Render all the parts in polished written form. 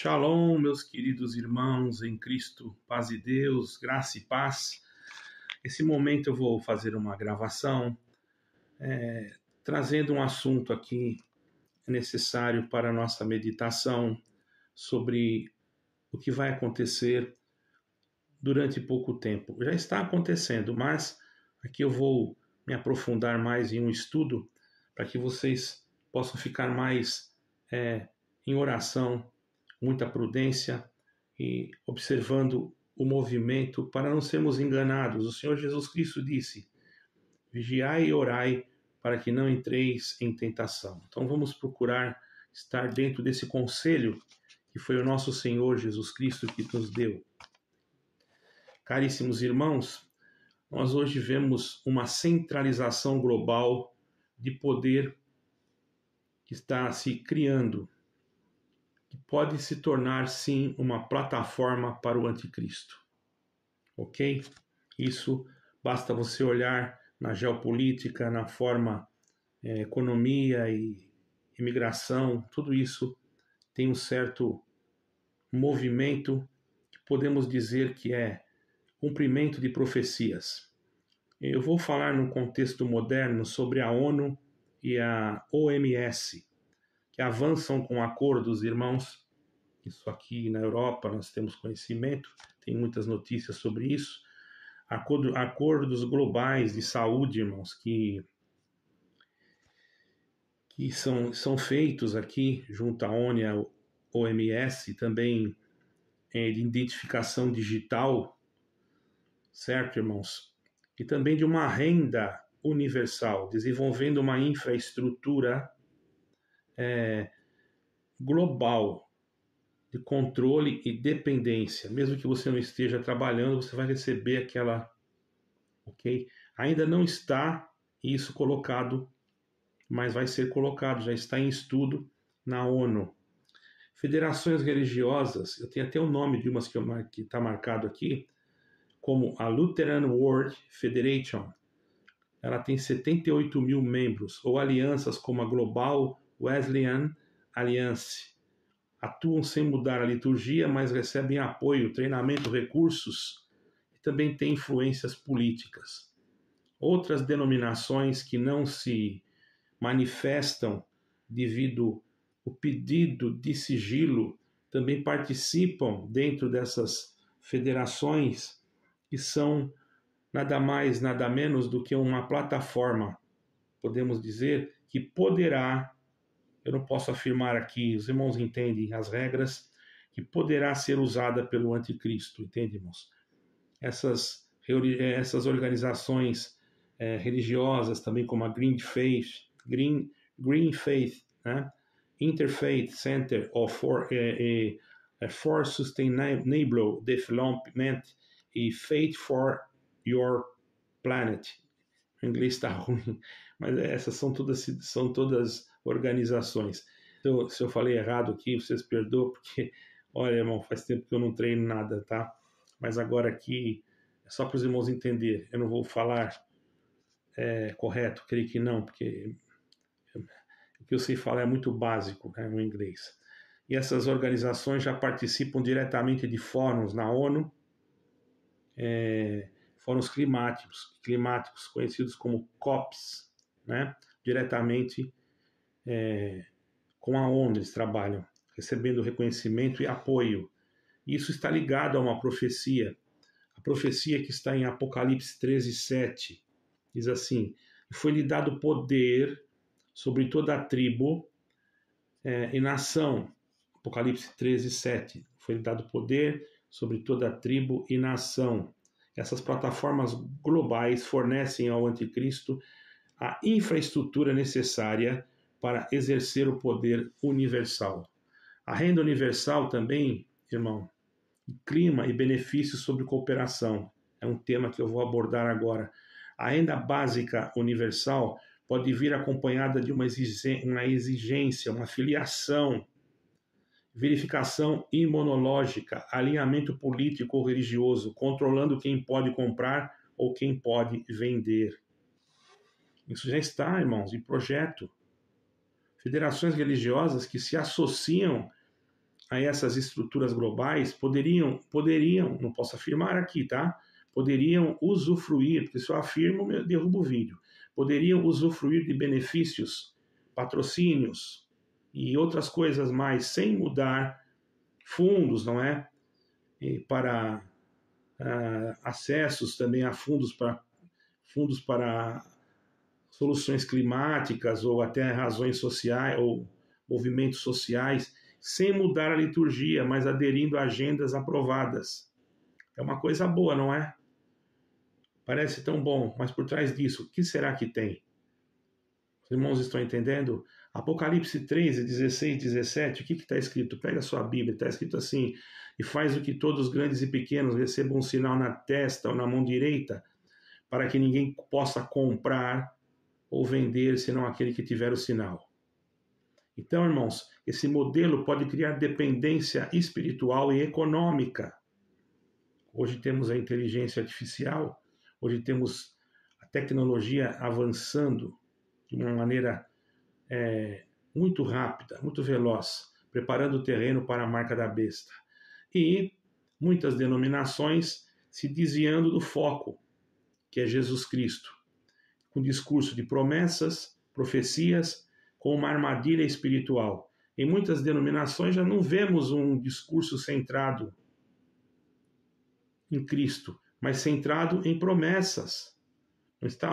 Shalom, meus queridos irmãos em Cristo, paz e Deus, graça e paz. Esse momento eu vou fazer uma gravação, trazendo um assunto aqui necessário para a nossa meditação sobre o que vai acontecer durante pouco tempo. Já está acontecendo, mas aqui eu vou me aprofundar mais em um estudo para que vocês possam ficar mais em oração, muita prudência e observando o movimento para não sermos enganados. O Senhor Jesus Cristo disse: vigiai e orai para que não entreis em tentação. Então vamos procurar estar dentro desse conselho que foi o nosso Senhor Jesus Cristo que nos deu. Caríssimos irmãos, nós hoje vemos uma centralização global de poder que está se criando, que pode se tornar, sim, uma plataforma para o anticristo. Ok? Isso basta você olhar na geopolítica, na forma economia e imigração, tudo isso tem um certo movimento que podemos dizer que é cumprimento de profecias. Eu vou falar num contexto moderno sobre a ONU e a OMS, que avançam com acordos, irmãos. Isso aqui na Europa nós temos conhecimento, tem muitas notícias sobre isso. Acordos globais de saúde, irmãos, que são feitos aqui junto à ONU e à OMS, também de identificação digital, certo, irmãos? E também de uma renda universal, desenvolvendo uma infraestrutura global de controle e dependência. Mesmo que você não esteja trabalhando, você vai receber aquela, ok? Ainda não está isso colocado, mas vai ser colocado, já está em estudo na ONU. Federações religiosas, eu tenho até o nome de umas que está marcado aqui, como a Lutheran World Federation. Ela tem 78 mil membros, ou alianças como a Global Wesleyan Alliance. Atuam sem mudar a liturgia, mas recebem apoio, treinamento, recursos e também têm influências políticas. Outras denominações que não se manifestam devido ao pedido de sigilo também participam dentro dessas federações que são nada mais, nada menos do que uma plataforma, podemos dizer, que poderá, eu não posso afirmar aqui, os irmãos entendem as regras, que poderá ser usada pelo anticristo, entende, irmãos? Essas organizações religiosas, também como a Green Faith, né? Interfaith Center for Sustainable Development e Faith for Your Planet. O inglês está ruim, mas essas são todas organizações. Então, se eu falei errado aqui, vocês perdoam, porque, olha, irmão, faz tempo que eu não treino nada, tá? Mas agora aqui, é só para os irmãos entenderem. Eu não vou falar correto, creio que não, porque o que eu sei falar é muito básico, né, no inglês. E essas organizações já participam diretamente de fóruns na ONU, fóruns climáticos conhecidos como COPs, né? Diretamente com a ONU eles trabalham, recebendo reconhecimento e apoio. Isso está ligado a uma profecia, a profecia que está em Apocalipse 13:7, diz assim: foi-lhe dado poder sobre toda a tribo e nação. Apocalipse 13:7, foi-lhe dado poder sobre toda a tribo e nação. Essas plataformas globais fornecem ao anticristo a infraestrutura necessária para exercer o poder universal. A renda universal também, irmão, clima e benefícios sobre cooperação. É um tema que eu vou abordar agora. A renda básica universal pode vir acompanhada de uma exigência, uma filiação, verificação imunológica, alinhamento político ou religioso, controlando quem pode comprar ou quem pode vender. Isso já está, irmãos, em projeto. Federações religiosas que se associam a essas estruturas globais poderiam, não posso afirmar aqui, tá? Poderiam usufruir, porque se eu afirmo, eu derrubo o vídeo, poderiam usufruir de benefícios, patrocínios e outras coisas mais, sem mudar fundos, não é? E para acessos também a fundos para soluções climáticas ou até razões sociais ou movimentos sociais, sem mudar a liturgia, mas aderindo a agendas aprovadas. É uma coisa boa, não é? Parece tão bom, mas por trás disso, o que será que tem? Os irmãos estão entendendo? Apocalipse 13, 16, 17, o que está escrito? Pega a sua Bíblia, está escrito assim: e faz o que todos grandes e pequenos recebam um sinal na testa ou na mão direita, para que ninguém possa comprar ou vender, senão aquele que tiver o sinal. Então, irmãos, esse modelo pode criar dependência espiritual e econômica. Hoje temos a inteligência artificial, hoje temos a tecnologia avançando de uma maneira muito rápida, muito veloz, preparando o terreno para a marca da besta. E muitas denominações se desviando do foco, que é Jesus Cristo, com discurso de promessas, profecias, com uma armadilha espiritual. Em muitas denominações já não vemos um discurso centrado em Cristo, mas centrado em promessas.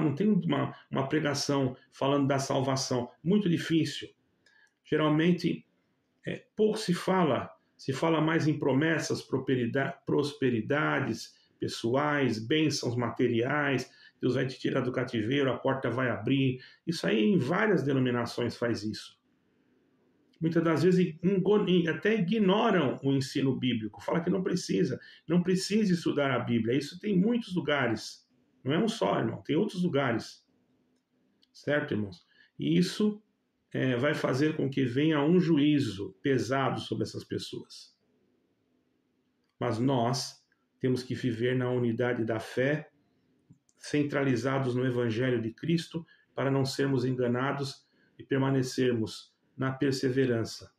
Não tem uma pregação falando da salvação. Muito difícil. Geralmente, pouco se fala mais em promessas, prosperidades pessoais, bênçãos materiais. Deus vai te tirar do cativeiro, a porta vai abrir. Isso aí em várias denominações faz isso. Muitas das vezes até ignoram o ensino bíblico. Fala que não precisa estudar a Bíblia. Isso tem em muitos lugares. Não é um só, irmão. Tem outros lugares. Certo, irmãos? E isso vai fazer com que venha um juízo pesado sobre essas pessoas. Mas nós temos que viver na unidade da fé, centralizados no Evangelho de Cristo, para não sermos enganados e permanecermos na perseverança.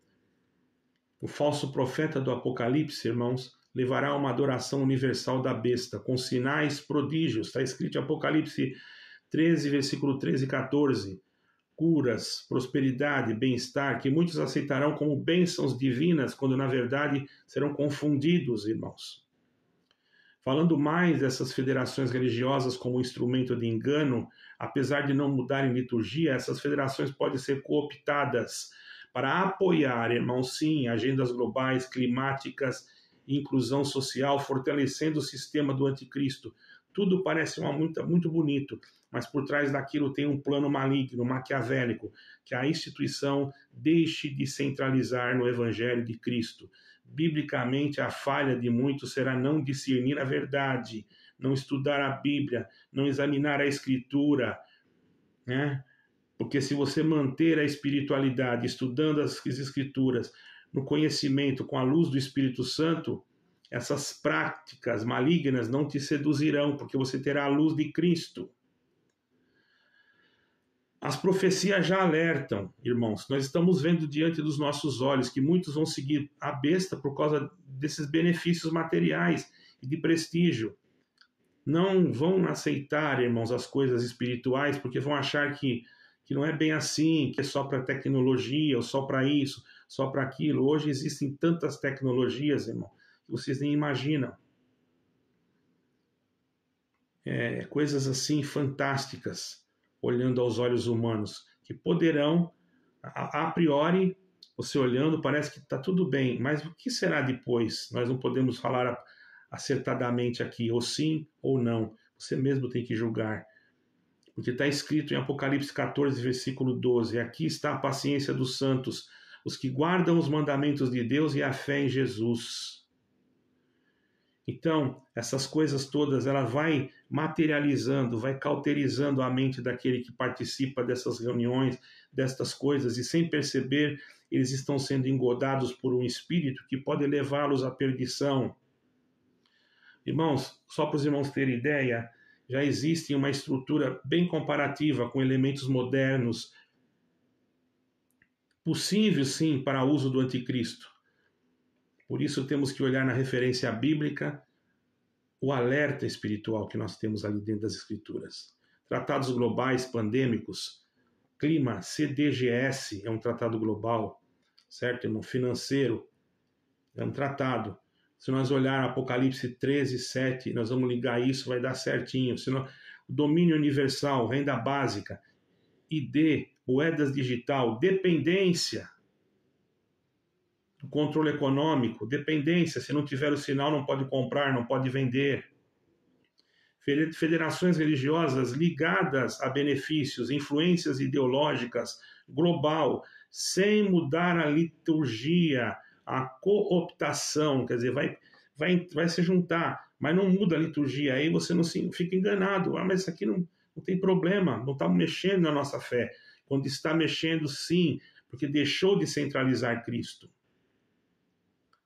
O falso profeta do Apocalipse, irmãos, levará a uma adoração universal da besta, com sinais, prodígios. Está escrito em Apocalipse 13, versículo 13 e 14. Curas, prosperidade, bem-estar, que muitos aceitarão como bênçãos divinas, quando na verdade serão confundidos, irmãos. Falando mais dessas federações religiosas como instrumento de engano, apesar de não mudarem liturgia, essas federações podem ser cooptadas para apoiar, irmãos, sim, agendas globais, climáticas, inclusão social, fortalecendo o sistema do anticristo. Tudo parece muito bonito, mas por trás daquilo tem um plano maligno, maquiavélico, que a instituição deixe de centralizar no Evangelho de Cristo. Biblicamente, a falha de muitos será não discernir a verdade, não estudar a Bíblia, não examinar a Escritura, né? Porque se você manter a espiritualidade, estudando as Escrituras, no conhecimento, com a luz do Espírito Santo, essas práticas malignas não te seduzirão, porque você terá a luz de Cristo. As profecias já alertam, irmãos. Nós estamos vendo diante dos nossos olhos que muitos vão seguir a besta por causa desses benefícios materiais e de prestígio. Não vão aceitar, irmãos, as coisas espirituais, porque vão achar que não é bem assim, que é só para tecnologia, ou só para isso, só para aquilo. Hoje existem tantas tecnologias, irmão, que vocês nem imaginam. Coisas assim fantásticas, olhando aos olhos humanos, que poderão, a priori, você olhando, parece que está tudo bem, mas o que será depois? Nós não podemos falar acertadamente aqui, ou sim ou não. Você mesmo tem que julgar. Porque está escrito em Apocalipse 14, versículo 12, aqui está a paciência dos santos, os que guardam os mandamentos de Deus e a fé em Jesus. Então, essas coisas todas, ela vai materializando, vai cauterizando a mente daquele que participa dessas reuniões, destas coisas, e sem perceber, eles estão sendo engodados por um espírito que pode levá-los à perdição. Irmãos, só para os irmãos terem ideia, já existe uma estrutura bem comparativa com elementos modernos, possível sim para uso do anticristo. Por isso temos que olhar na referência bíblica o alerta espiritual que nós temos ali dentro das Escrituras. Tratados globais pandêmicos, clima, CDGS é um tratado global, certo, irmão? Financeiro é um tratado. Se nós olhar Apocalipse 13, 7, nós vamos ligar isso, vai dar certinho. Se nós, domínio universal, renda básica, ID, moedas digital, dependência, controle econômico, dependência, se não tiver o sinal não pode comprar, não pode vender. Federações religiosas ligadas a benefícios, influências ideológicas, global, sem mudar a liturgia, a cooptação, quer dizer, vai se juntar, mas não muda a liturgia, aí você não fica enganado. Mas isso aqui não tem problema, não está mexendo na nossa fé. Quando está mexendo, sim, porque deixou de centralizar Cristo.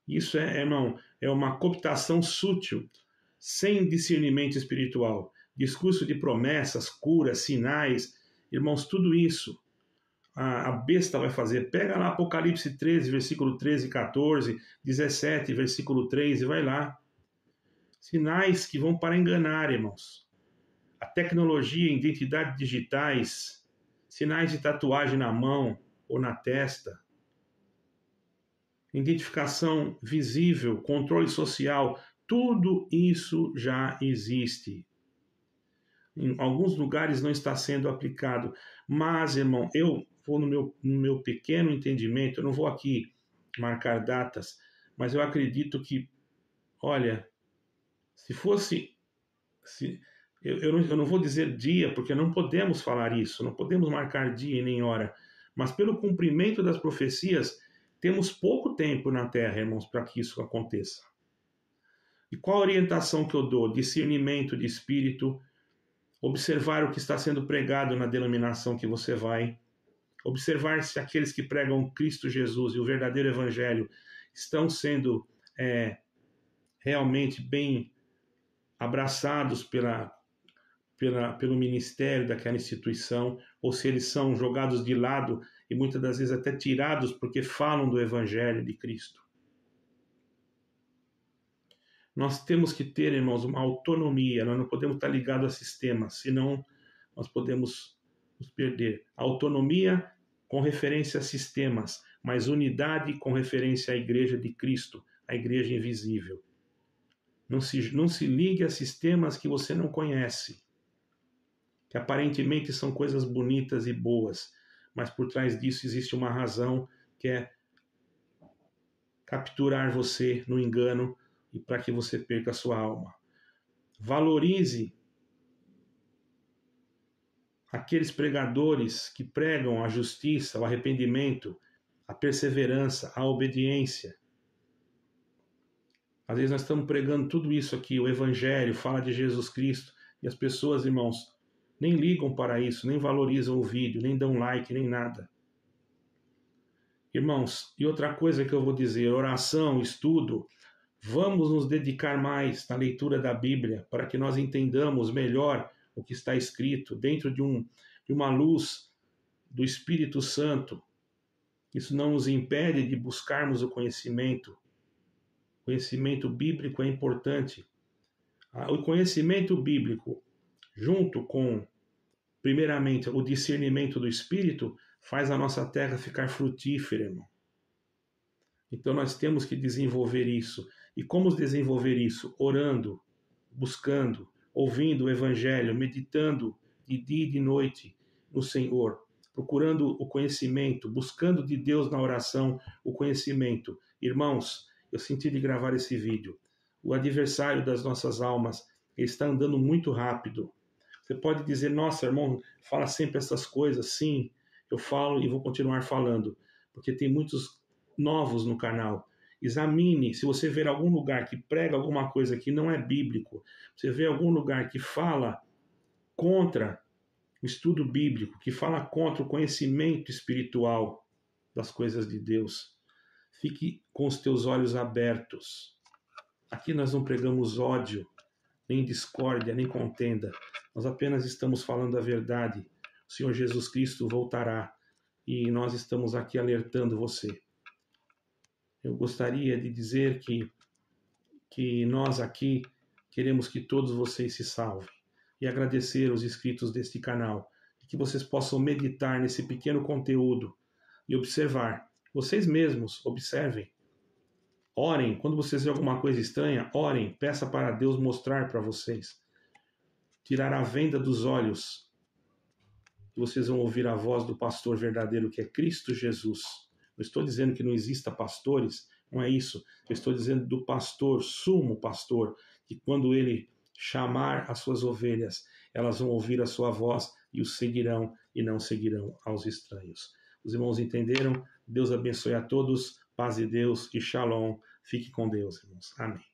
Isso irmão, é uma cooptação sutil, sem discernimento espiritual. Discurso de promessas, curas, sinais, irmãos, tudo isso a besta vai fazer. Pega lá Apocalipse 13, versículo 13 e 14, 17, versículo 3 e vai lá. Sinais que vão para enganar, irmãos. A tecnologia, identidades digitais, sinais de tatuagem na mão ou na testa, identificação visível, controle social, tudo isso já existe. Em alguns lugares não está sendo aplicado, mas, irmão, eu vou no meu pequeno entendimento, eu não vou aqui marcar datas, mas eu acredito que, olha, se fosse, eu não vou dizer dia, porque não podemos falar isso, não podemos marcar dia e nem hora, mas pelo cumprimento das profecias, temos pouco tempo na Terra, irmãos, para que isso aconteça. E qual a orientação que eu dou? Discernimento de espírito, observar o que está sendo pregado na denominação que você vai, observar se aqueles que pregam Cristo Jesus e o verdadeiro Evangelho estão sendo realmente bem abraçados pelo ministério daquela instituição, ou se eles são jogados de lado e muitas das vezes até tirados porque falam do Evangelho de Cristo. Nós temos que ter, irmãos, uma autonomia, nós não podemos estar ligados a sistemas, senão nós podemos nos perder. Autonomia com referência a sistemas, mas unidade com referência à Igreja de Cristo, a Igreja invisível. Não se ligue a sistemas que você não conhece, que aparentemente são coisas bonitas e boas, mas por trás disso existe uma razão que é capturar você no engano e para que você perca a sua alma. Valorize aqueles pregadores que pregam a justiça, o arrependimento, a perseverança, a obediência. Às vezes nós estamos pregando tudo isso aqui, o Evangelho, fala de Jesus Cristo, e as pessoas, irmãos, nem ligam para isso, nem valorizam o vídeo, nem dão like, nem nada. Irmãos, e outra coisa que eu vou dizer, oração, estudo, vamos nos dedicar mais na leitura da Bíblia para que nós entendamos melhor o que está escrito dentro de uma luz do Espírito Santo. Isso não nos impede de buscarmos o conhecimento. O conhecimento bíblico é importante. O conhecimento bíblico, junto com, primeiramente, o discernimento do Espírito, faz a nossa terra ficar frutífera, irmão. Então nós temos que desenvolver isso. E como desenvolver isso? Orando, buscando, ouvindo o Evangelho, meditando de dia e de noite no Senhor, procurando o conhecimento, buscando de Deus na oração o conhecimento. Irmãos, eu senti de gravar esse vídeo. O adversário das nossas almas está andando muito rápido. Você pode dizer, nossa, irmão, fala sempre essas coisas. Sim, eu falo e vou continuar falando, porque tem muitos novos no canal. Examine, se você ver algum lugar que prega alguma coisa que não é bíblico, você vê algum lugar que fala contra o estudo bíblico, que fala contra o conhecimento espiritual das coisas de Deus, fique com os teus olhos abertos. Aqui nós não pregamos ódio, nem discórdia, nem contenda. Nós apenas estamos falando a verdade. O Senhor Jesus Cristo voltará e nós estamos aqui alertando você. eu gostaria de dizer que nós aqui queremos que todos vocês se salvem e agradecer os inscritos deste canal, e que vocês possam meditar nesse pequeno conteúdo e observar. Vocês mesmos observem. Orem, quando vocês verem alguma coisa estranha, orem, peça para Deus mostrar para vocês. Tirar a venda dos olhos. E vocês vão ouvir a voz do pastor verdadeiro, que é Cristo Jesus. Não estou dizendo que não exista pastores, não é isso. Eu estou dizendo do pastor, sumo pastor, que quando ele chamar as suas ovelhas, elas vão ouvir a sua voz e o seguirão e não seguirão aos estranhos. Os irmãos entenderam? Deus abençoe a todos, paz de Deus e shalom. Fique com Deus, irmãos. Amém.